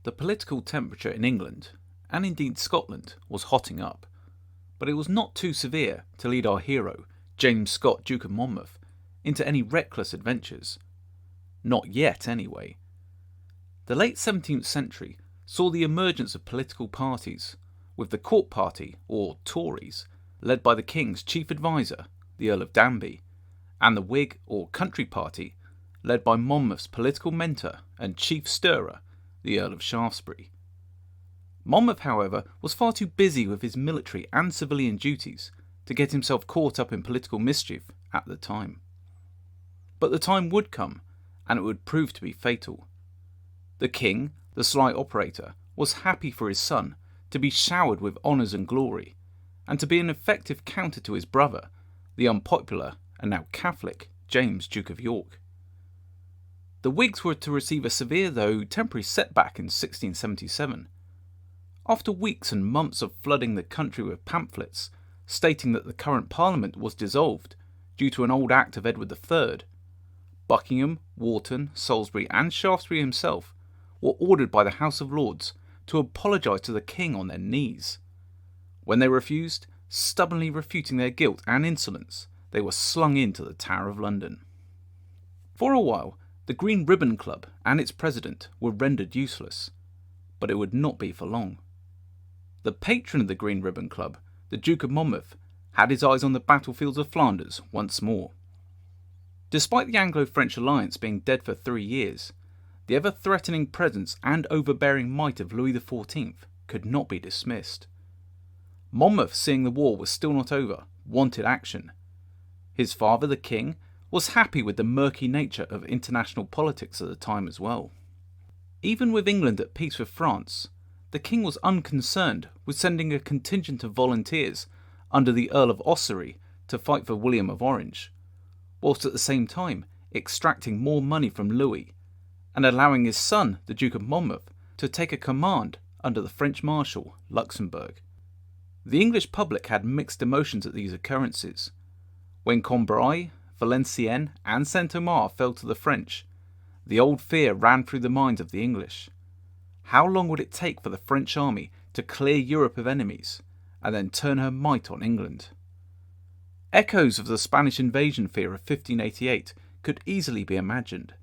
The political temperature in England, and indeed Scotland, was hotting up, but it was not too severe to lead our hero, James Scott, Duke of Monmouth, into any reckless adventures. Not yet, anyway. The late 17th century saw the emergence of political parties, with the Court Party, or Tories, led by the King's chief adviser, the Earl of Danby, and the Whig, or Country Party, led by Monmouth's political mentor and chief stirrer, the Earl of Shaftesbury. Monmouth, however, was far too busy with his military and civilian duties to get himself caught up in political mischief at the time. But the time would come, and it would prove to be fatal. The King, the sly operator, was happy for his son to be showered with honours and glory, and to be an effective counter to his brother, the unpopular and now Catholic James, Duke of York. The Whigs were to receive a severe though temporary setback in 1677. After weeks and months of flooding the country with pamphlets stating that the current Parliament was dissolved due to an old act of Edward III, Buckingham, Wharton, Salisbury and Shaftesbury himself were ordered by the House of Lords to apologise to the King on their knees. When they refused, stubbornly refuting their guilt and insolence, they were slung into the Tower of London. For a while, the Green Ribbon Club and its president were rendered useless, but it would not be for long. The patron of the Green Ribbon Club, the Duke of Monmouth, had his eyes on the battlefields of Flanders once more. Despite the Anglo-French alliance being dead for 3 years, the ever-threatening presence and overbearing might of Louis XIV could not be dismissed. Monmouth, seeing the war was still not over, wanted action. His father, the King, was happy with the murky nature of international politics at the time as well. Even with England at peace with France, the King was unconcerned with sending a contingent of volunteers under the Earl of Ossory to fight for William of Orange, whilst at the same time extracting more money from Louis and allowing his son, the Duke of Monmouth, to take a command under the French Marshal, Luxembourg. The English public had mixed emotions at these occurrences. When Cambrai, Valenciennes and Saint-Omer fell to the French, the old fear ran through the minds of the English. How long would it take for the French army to clear Europe of enemies and then turn her might on England? Echoes of the Spanish invasion fear of 1588 could easily be imagined,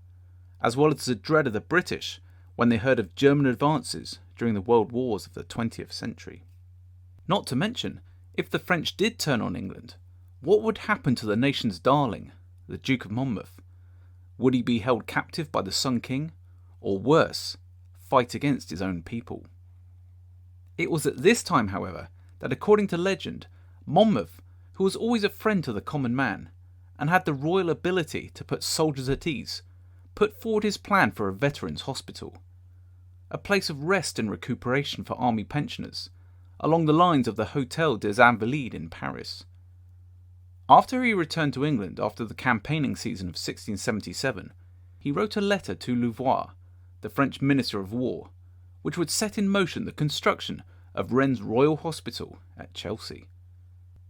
as well as the dread of the British when they heard of German advances during the world wars of the 20th century. Not to mention, if the French did turn on England, what would happen to the nation's darling, the Duke of Monmouth? Would he be held captive by the Sun King, or worse, fight against his own people? It was at this time, however, that according to legend, Monmouth, who was always a friend to the common man, and had the royal ability to put soldiers at ease, put forward his plan for a veterans' hospital, a place of rest and recuperation for army pensioners, along the lines of the Hôtel des Invalides in Paris. After he returned to England after the campaigning season of 1677, he wrote a letter to Louvois, the French Minister of War, which would set in motion the construction of Rennes Royal Hospital at Chelsea.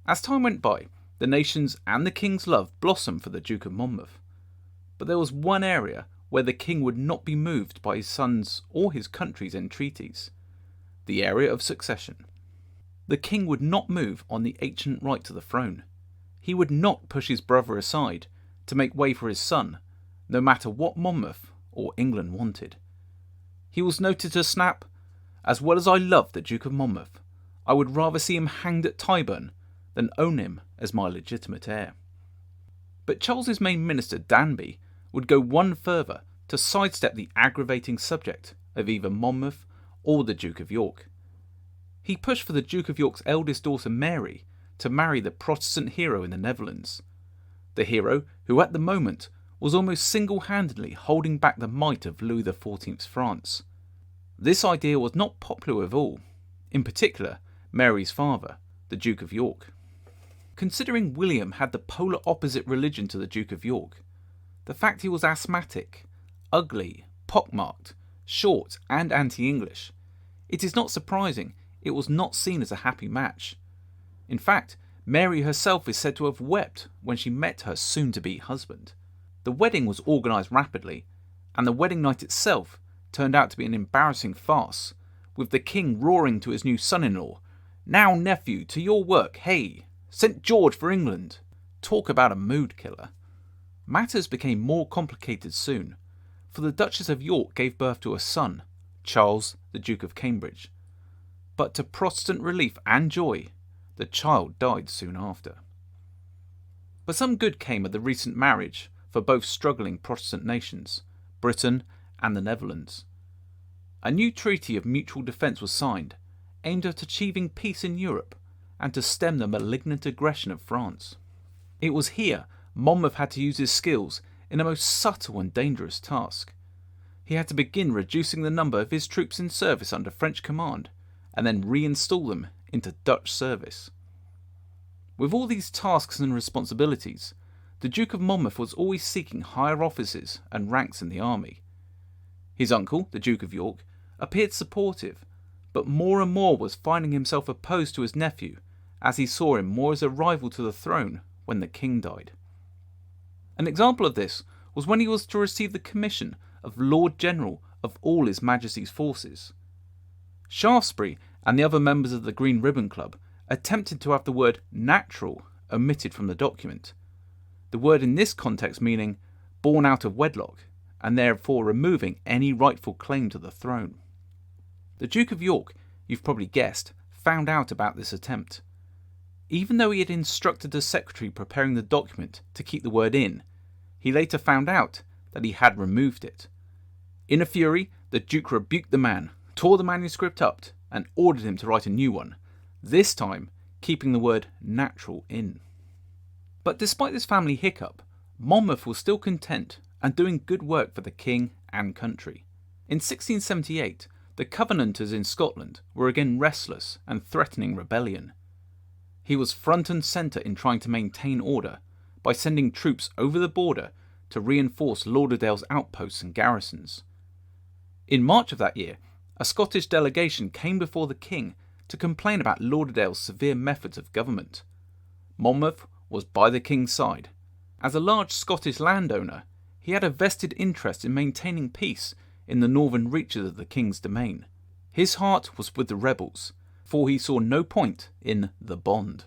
As time went by, the nation's and the King's love blossomed for the Duke of Monmouth. But there was one area where the King would not be moved by his son's or his country's entreaties: the area of succession. The King would not move on the ancient right to the throne. He would not push his brother aside to make way for his son, no matter what Monmouth or England wanted. He was noted to snap, "As well as I love the Duke of Monmouth, I would rather see him hanged at Tyburn than own him as my legitimate heir." But Charles's main minister, Danby, would go one further to sidestep the aggravating subject of either Monmouth or the Duke of York. He pushed for the Duke of York's eldest daughter, Mary, to marry the Protestant hero in the Netherlands, the hero who at the moment was almost single-handedly holding back the might of Louis XIV's France. This idea was not popular with all, in particular Mary's father, the Duke of York. Considering William had the polar opposite religion to the Duke of York, the fact he was asthmatic, ugly, pockmarked, short and anti-English, it is not surprising it was not seen as a happy match. In fact, Mary herself is said to have wept when she met her soon-to-be husband. The wedding was organised rapidly, and the wedding night itself turned out to be an embarrassing farce, with the king roaring to his new son-in-law, "Now, nephew, to your work, hey! St. George for England!" Talk about a mood killer. Matters became more complicated soon, for the Duchess of York gave birth to a son, Charles, the Duke of Cambridge. But to Protestant relief and joy, the child died soon after. But some good came of the recent marriage for both struggling Protestant nations, Britain and the Netherlands. A new treaty of mutual defence was signed, aimed at achieving peace in Europe and to stem the malignant aggression of France. It was here Monmouth had to use his skills in a most subtle and dangerous task. He had to begin reducing the number of his troops in service under French command, and then reinstall them into Dutch service. With all these tasks and responsibilities, the Duke of Monmouth was always seeking higher offices and ranks in the army. His uncle, the Duke of York, appeared supportive, but more and more was finding himself opposed to his nephew, as he saw him more as a rival to the throne when the king died. An example of this was when he was to receive the commission of Lord General of all His Majesty's forces. Shaftesbury and the other members of the Green Ribbon Club attempted to have the word natural omitted from the document, the word in this context meaning born out of wedlock, and therefore removing any rightful claim to the throne. The Duke of York, you've probably guessed, found out about this attempt. Even though he had instructed the secretary preparing the document to keep the word in, he later found out that he had removed it. In a fury, the Duke rebuked the man, tore the manuscript up, and ordered him to write a new one, this time keeping the word natural in. But despite this family hiccup, Monmouth was still content and doing good work for the king and country. In 1678, the Covenanters in Scotland were again restless and threatening rebellion. He was front and centre in trying to maintain order by sending troops over the border to reinforce Lauderdale's outposts and garrisons. In March of that year, a Scottish delegation came before the king to complain about Lauderdale's severe methods of government. Monmouth was by the king's side. As a large Scottish landowner, he had a vested interest in maintaining peace in the northern reaches of the king's domain. His heart was with the rebels, for he saw no point in the bond.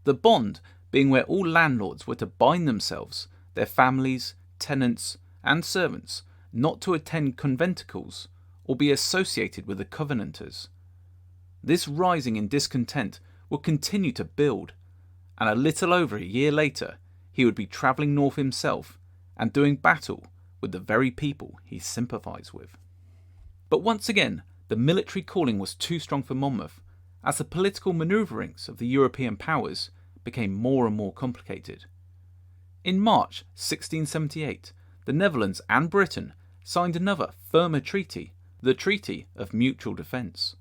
The bond being where all landlords were to bind themselves, their families, tenants, and servants not to attend conventicles or be associated with the Covenanters. This rising in discontent would continue to build, and a little over a year later he would be travelling north himself and doing battle with the very people he sympathised with. But once again, the military calling was too strong for Monmouth, as the political manoeuvrings of the European powers became more and more complicated. In March 1678, the Netherlands and Britain signed another, firmer treaty, the Treaty of Mutual Defence.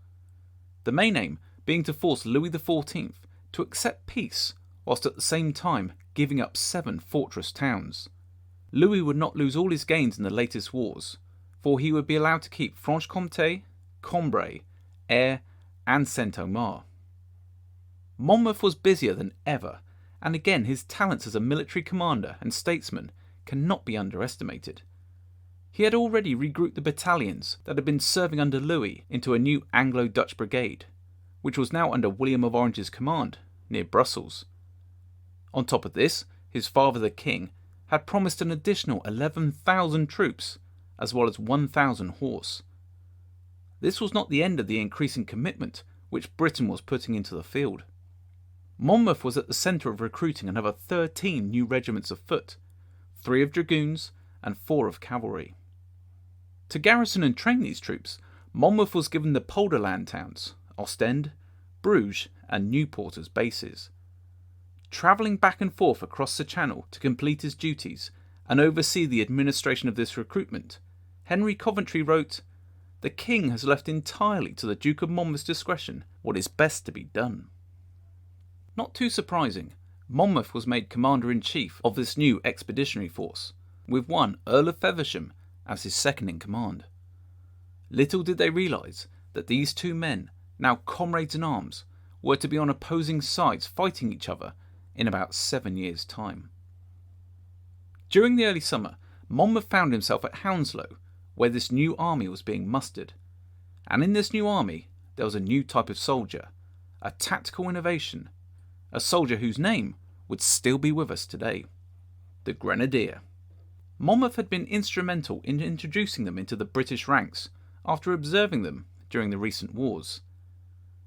The main aim being to force Louis XIV to accept peace, whilst at the same time giving up 7 fortress towns. Louis would not lose all his gains in the latest wars, for he would be allowed to keep Franche-Comté, Cambrai, Aire, and Saint-Omer. Monmouth was busier than ever, and again his talents as a military commander and statesman cannot be underestimated. He had already regrouped the battalions that had been serving under Louis into a new Anglo-Dutch brigade, which was now under William of Orange's command, near Brussels. On top of this, his father the king had promised an additional 11,000 troops, as well as 1,000 horse. This was not the end of the increasing commitment which Britain was putting into the field. Monmouth was at the centre of recruiting another 13 new regiments of foot, 3 of dragoons and 4 of cavalry. To garrison and train these troops, Monmouth was given the Polderland towns, Ostend, Bruges and Newport as bases. Travelling back and forth across the Channel to complete his duties and oversee the administration of this recruitment, Henry Coventry wrote, "The King has left entirely to the Duke of Monmouth's discretion what is best to be done." Not too surprising, Monmouth was made Commander-in-Chief of this new expeditionary force, with one Earl of Feversham as his second in command. Little did they realise that these two men, now comrades in arms, were to be on opposing sides fighting each other in about 7 years' time. During the early summer, Monmouth found himself at Hounslow, where this new army was being mustered. And in this new army, there was a new type of soldier, a tactical innovation, a soldier whose name would still be with us today, the Grenadier. Monmouth had been instrumental in introducing them into the British ranks after observing them during the recent wars.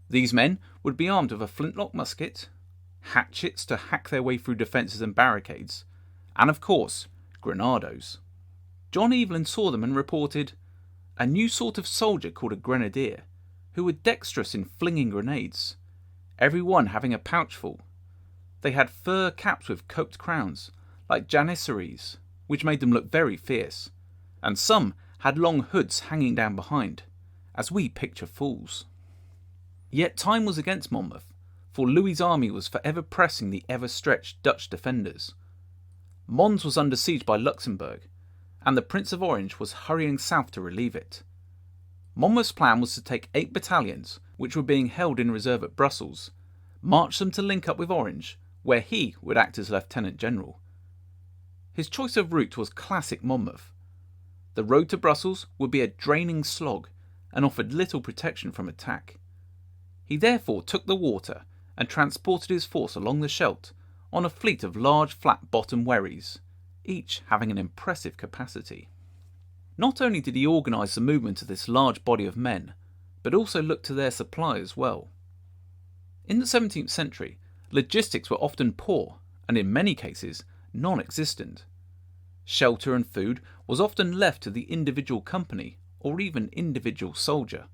These men would be armed with a flintlock musket, hatchets to hack their way through defences and barricades, and of course, grenados. John Evelyn saw them and reported, "A new sort of soldier called a grenadier, who were dexterous in flinging grenades, every one having a pouchful. They had fur caps with coped crowns, like janissaries, which made them look very fierce, and some had long hoods hanging down behind, as we picture fools." Yet time was against Monmouth, for Louis's army was forever pressing the ever-stretched Dutch defenders. Mons was under siege by Luxembourg, and the Prince of Orange was hurrying south to relieve it. Monmouth's plan was to take 8 battalions, which were being held in reserve at Brussels, march them to link up with Orange, where he would act as Lieutenant General. His choice of route was classic Monmouth. The road to Brussels would be a draining slog and offered little protection from attack. He therefore took the water and transported his force along the Scheldt on a fleet of large flat-bottomed wherries, each having an impressive capacity. Not only did he organise the movement of this large body of men, but also looked to their supply as well. In the 17th century, logistics were often poor and in many cases non-existent. Shelter and food was often left to the individual company or even individual soldier.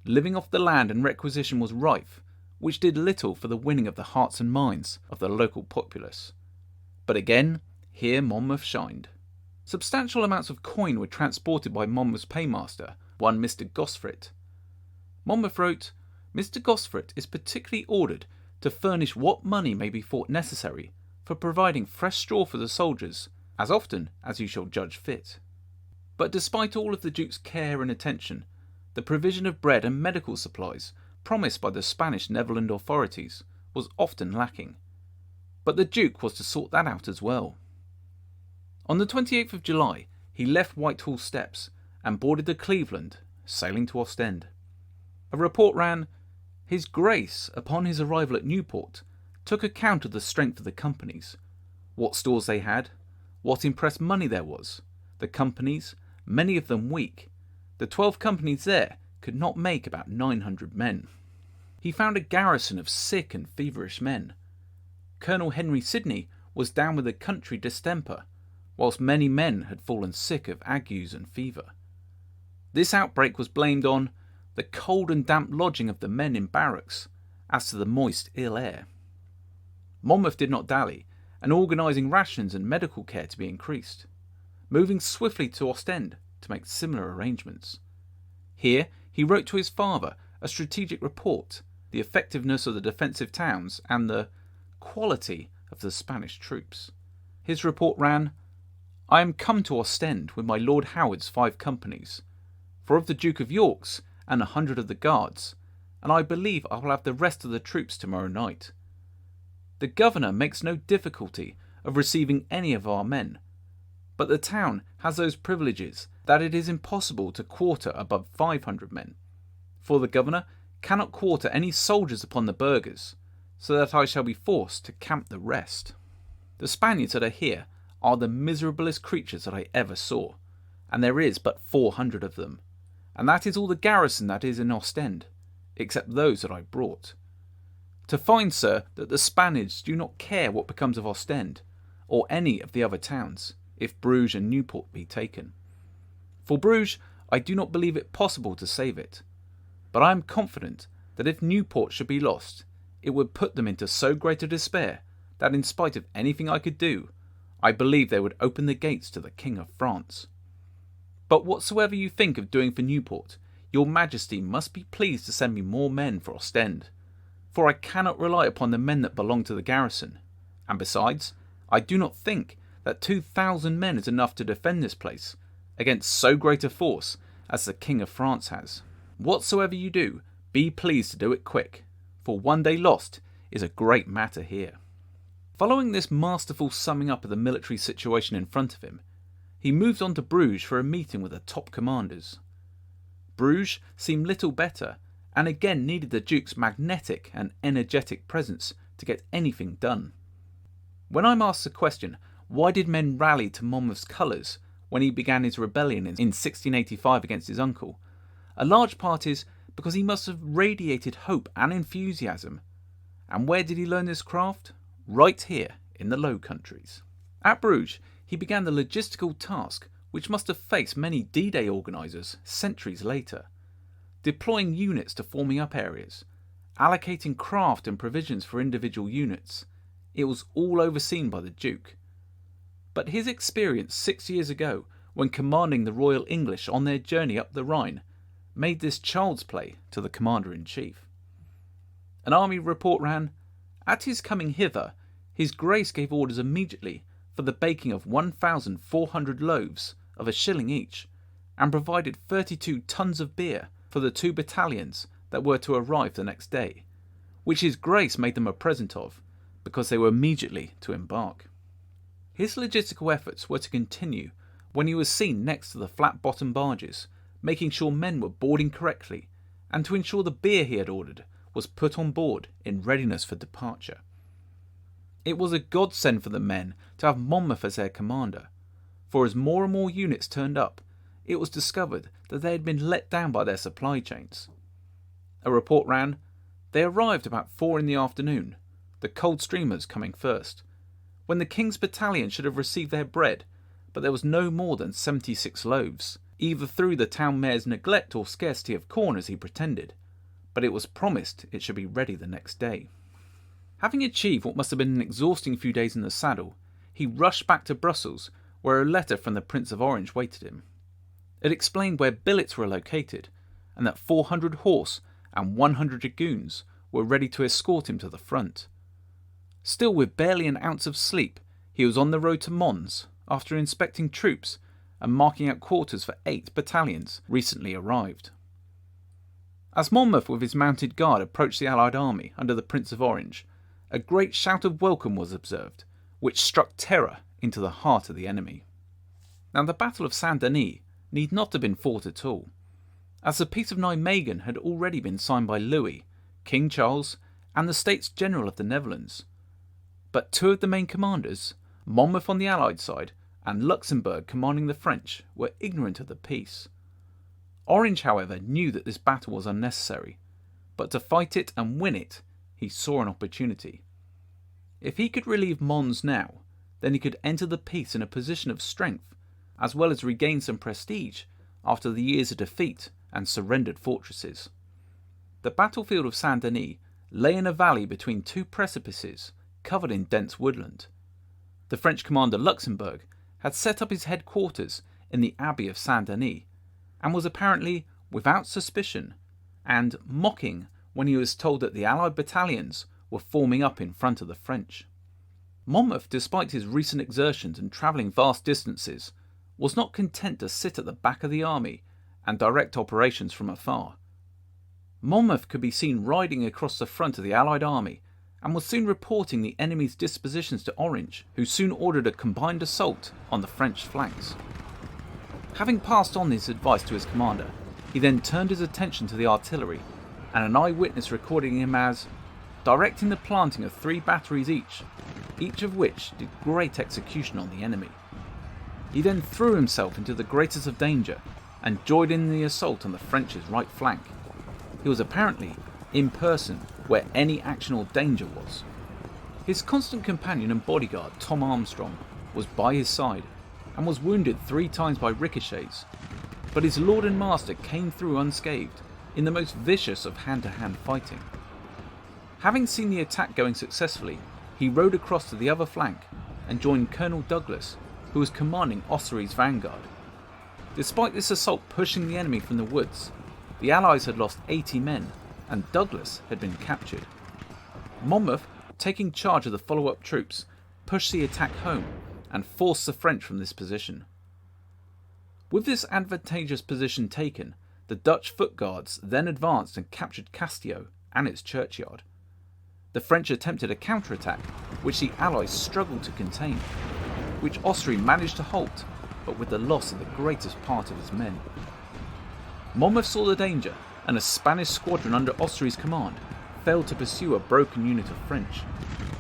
Living off the land and requisition was rife, which did little for the winning of the hearts and minds of the local populace. But again, here Monmouth shined. Substantial amounts of coin were transported by Monmouth's paymaster, one Mr. Gosfrit. Monmouth wrote, "Mr. Gosfrit is particularly ordered to furnish what money may be thought necessary for providing fresh straw for the soldiers, as often as you shall judge fit." But despite all of the Duke's care and attention, the provision of bread and medical supplies promised by the Spanish Netherland authorities was often lacking. But the Duke was to sort that out as well. On the 28th of July, he left Whitehall steps and boarded the Cleveland, sailing to Ostend. A report ran, "His Grace, upon his arrival at Newport, took account of the strength of the companies, what stores they had, what impressed money there was, the companies, many of them weak. The 12 companies there could not make about 900 men. He found a garrison of sick and feverish men. Colonel Henry Sidney was down with a country distemper, whilst many men had fallen sick of agues and fever. This outbreak was blamed on the cold and damp lodging of the men in barracks, as to the moist, ill air." Monmouth did not dally, and organising rations and medical care to be increased, moving swiftly to Ostend to make similar arrangements. Here he wrote to his father a strategic report, the effectiveness of the defensive towns and the quality of the Spanish troops. His report ran, "I am come to Ostend with my Lord Howard's 5 companies, 4 of the Duke of York's and 100 of the Guards, and I believe I will have the rest of the troops tomorrow night. The governor makes no difficulty of receiving any of our men, but the town has those privileges that it is impossible to quarter above 500 men, for the governor cannot quarter any soldiers upon the burghers, so that I shall be forced to camp the rest. The Spaniards that are here are the miserablest creatures that I ever saw, and there is but 400 of them, and that is all the garrison that is in Ostend, except those that I brought. To find, sir, that the Spaniards do not care what becomes of Ostend, or any of the other towns, if Bruges and Newport be taken. For Bruges, I do not believe it possible to save it, but I am confident that if Newport should be lost, it would put them into so great a despair that in spite of anything I could do, I believe they would open the gates to the King of France. But whatsoever you think of doing for Newport, your Majesty must be pleased to send me more men for Ostend, for I cannot rely upon the men that belong to the garrison, and besides, I do not think that 2,000 men is enough to defend this place against so great a force as the King of France has. Whatsoever you do, be pleased to do it quick, for one day lost is a great matter here." Following this masterful summing up of the military situation in front of him, he moved on to Bruges for a meeting with the top commanders. Bruges seemed little better, and again needed the Duke's magnetic and energetic presence to get anything done. When I'm asked the question, why did men rally to Monmouth's colours when he began his rebellion in 1685 against his uncle, a large part is because he must have radiated hope and enthusiasm. And where did he learn this craft? Right here in the Low Countries. At Bruges, he began the logistical task which must have faced many D-Day organisers centuries later, deploying units to forming up areas, allocating craft and provisions for individual units. It was all overseen by the Duke. But his experience 6 years ago, when commanding the Royal English on their journey up the Rhine, made this child's play to the Commander-in-Chief. An army report ran, "At his coming hither, His Grace gave orders immediately for the baking of 1,400 loaves of £1 each, and provided 32 tons of beer for the 2 battalions that were to arrive the next day, which His Grace made them a present of, because they were immediately to embark." His logistical efforts were to continue when he was seen next to the flat-bottomed barges, making sure men were boarding correctly, and to ensure the beer he had ordered was put on board in readiness for departure. It was a godsend for the men to have Monmouth as their commander, for as more and more units turned up, it was discovered that they had been let down by their supply chains. A report ran, "They arrived about 4 in the afternoon, the cold streamers coming first, when the King's battalion should have received their bread, but there was no more than 76 loaves, either through the town mayor's neglect or scarcity of corn as he pretended, but it was promised it should be ready the next day." Having achieved what must have been an exhausting few days in the saddle, he rushed back to Brussels, where a letter from the Prince of Orange waited him. It explained where billets were located, and that 400 horse and 100 dragoons were ready to escort him to the front. Still with barely an ounce of sleep, he was on the road to Mons, after inspecting troops and marking out quarters for 8 battalions recently arrived. As Monmouth with his mounted guard approached the Allied army under the Prince of Orange, a great shout of welcome was observed, which struck terror into the heart of the enemy. Now the Battle of Saint-Denis need not have been fought at all, as the Peace of Nijmegen had already been signed by Louis, King Charles, and the States General of the Netherlands. But 2 of the main commanders, Monmouth on the Allied side and Luxembourg commanding the French, were ignorant of the peace. Orange, however, knew that this battle was unnecessary, but to fight it and win it, he saw an opportunity. If he could relieve Mons now, then he could enter the peace in a position of strength, as well as regain some prestige after the years of defeat and surrendered fortresses. The battlefield of Saint-Denis lay in a valley between 2 precipices covered in dense woodland. The French commander Luxembourg had set up his headquarters in the Abbey of Saint-Denis, and was apparently without suspicion, and mocking when he was told that the Allied battalions were forming up in front of the French. Monmouth, despite his recent exertions and travelling vast distances, was not content to sit at the back of the army and direct operations from afar. Monmouth could be seen riding across the front of the Allied army, and was soon reporting the enemy's dispositions to Orange, who soon ordered a combined assault on the French flanks. Having passed on his advice to his commander, he then turned his attention to the artillery, and an eyewitness recording him as directing the planting of 3 batteries each of which did great execution on the enemy. He then threw himself into the greatest of danger and joined in the assault on the French's right flank. He was apparently in person where any action or danger was. His constant companion and bodyguard Tom Armstrong was by his side and was wounded 3 times by ricochets, but his lord and master came through unscathed in the most vicious of hand-to-hand fighting. Having seen the attack going successfully, he rode across to the other flank and joined Colonel Douglas, who was commanding Ossory's vanguard. Despite this assault pushing the enemy from the woods, the Allies had lost 80 men and Douglas had been captured. Monmouth, taking charge of the follow-up troops, pushed the attack home and forced the French from this position. With this advantageous position taken, the Dutch foot guards then advanced and captured Castio and its churchyard. The French attempted a counterattack, which the Allies struggled to contain, which Ossory managed to halt, but with the loss of the greatest part of his men. Monmouth saw the danger, and a Spanish squadron under Ossory's command failed to pursue a broken unit of French.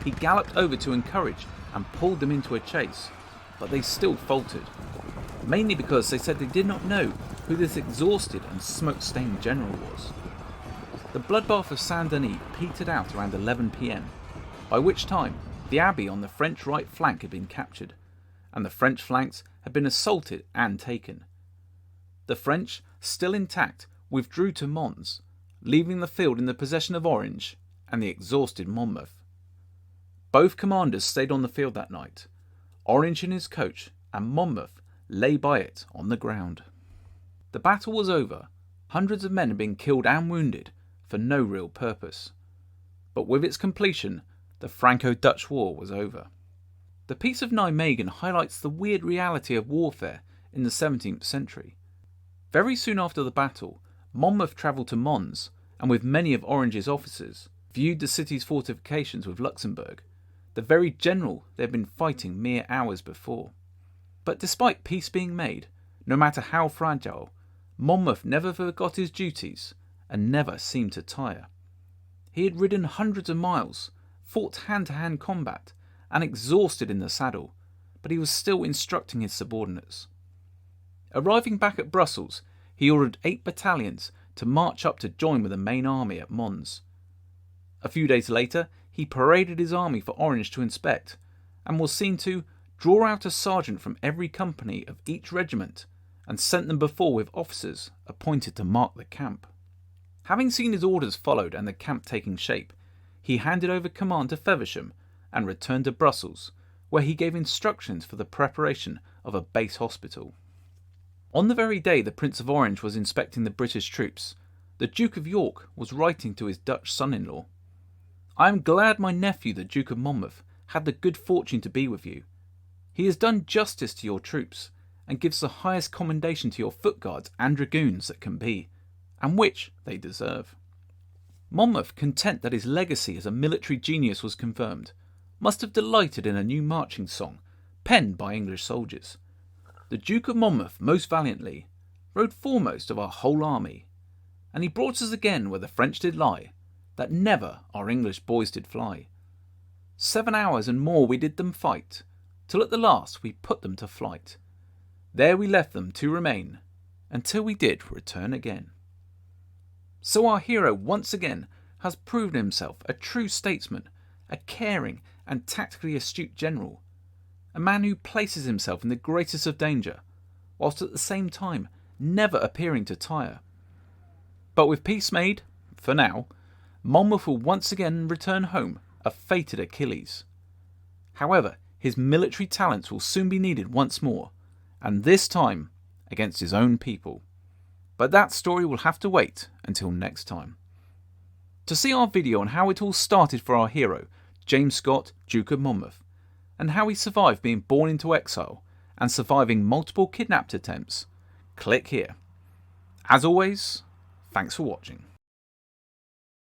He galloped over to encourage and pulled them into a chase, but they still faltered, mainly because they said they did not know who this exhausted and smoke-stained general was. The bloodbath of Saint-Denis petered out around 11 PM, by which time the abbey on the French right flank had been captured, and the French flanks had been assaulted and taken. The French, still intact, withdrew to Mons, leaving the field in the possession of Orange and the exhausted Monmouth. Both commanders stayed on the field that night, Orange in his coach and Monmouth lay by it on the ground. The battle was over. Hundreds of men had been killed and wounded for no real purpose. But with its completion, the Franco-Dutch War was over. The Peace of Nijmegen highlights the weird reality of warfare in the 17th century. Very soon after the battle, Monmouth travelled to Mons, and with many of Orange's officers, viewed the city's fortifications with Luxembourg, the very general they had been fighting mere hours before. But despite peace being made, no matter how fragile, Monmouth never forgot his duties and never seemed to tire. He had ridden hundreds of miles, fought hand-to-hand combat, and exhausted in the saddle, but he was still instructing his subordinates. Arriving back at Brussels, he ordered 8 battalions to march up to join with the main army at Mons. A few days later, he paraded his army for Orange to inspect, and was seen to draw out a sergeant from every company of each regiment and sent them before with officers appointed to mark the camp. Having seen his orders followed and the camp taking shape, he handed over command to Feversham and returned to Brussels, where he gave instructions for the preparation of a base hospital. On the very day the Prince of Orange was inspecting the British troops, the Duke of York was writing to his Dutch son-in-law, "I am glad my nephew, the Duke of Monmouth, had the good fortune to be with you. He has done justice to your troops, and gives the highest commendation to your foot guards and dragoons that can be, and which they deserve." Monmouth, content that his legacy as a military genius was confirmed, must have delighted in a new marching song, penned by English soldiers. The Duke of Monmouth most valiantly rode foremost of our whole army, and he brought us again where the French did lie, that never our English boys did fly. 7 hours and more we did them fight, till at the last we put them to flight. There we left them to remain, until we did return again. So our hero once again has proven himself a true statesman, a caring and tactically astute general, a man who places himself in the greatest of danger, whilst at the same time never appearing to tire. But with peace made, for now, Monmouth will once again return home a fated Achilles. However, his military talents will soon be needed once more, and this time against his own people. But that story will have to wait until next time. To see our video on how it all started for our hero, James Scott, Duke of Monmouth, and how he survived being born into exile and surviving multiple kidnapped attempts, click here. As always, thanks for watching.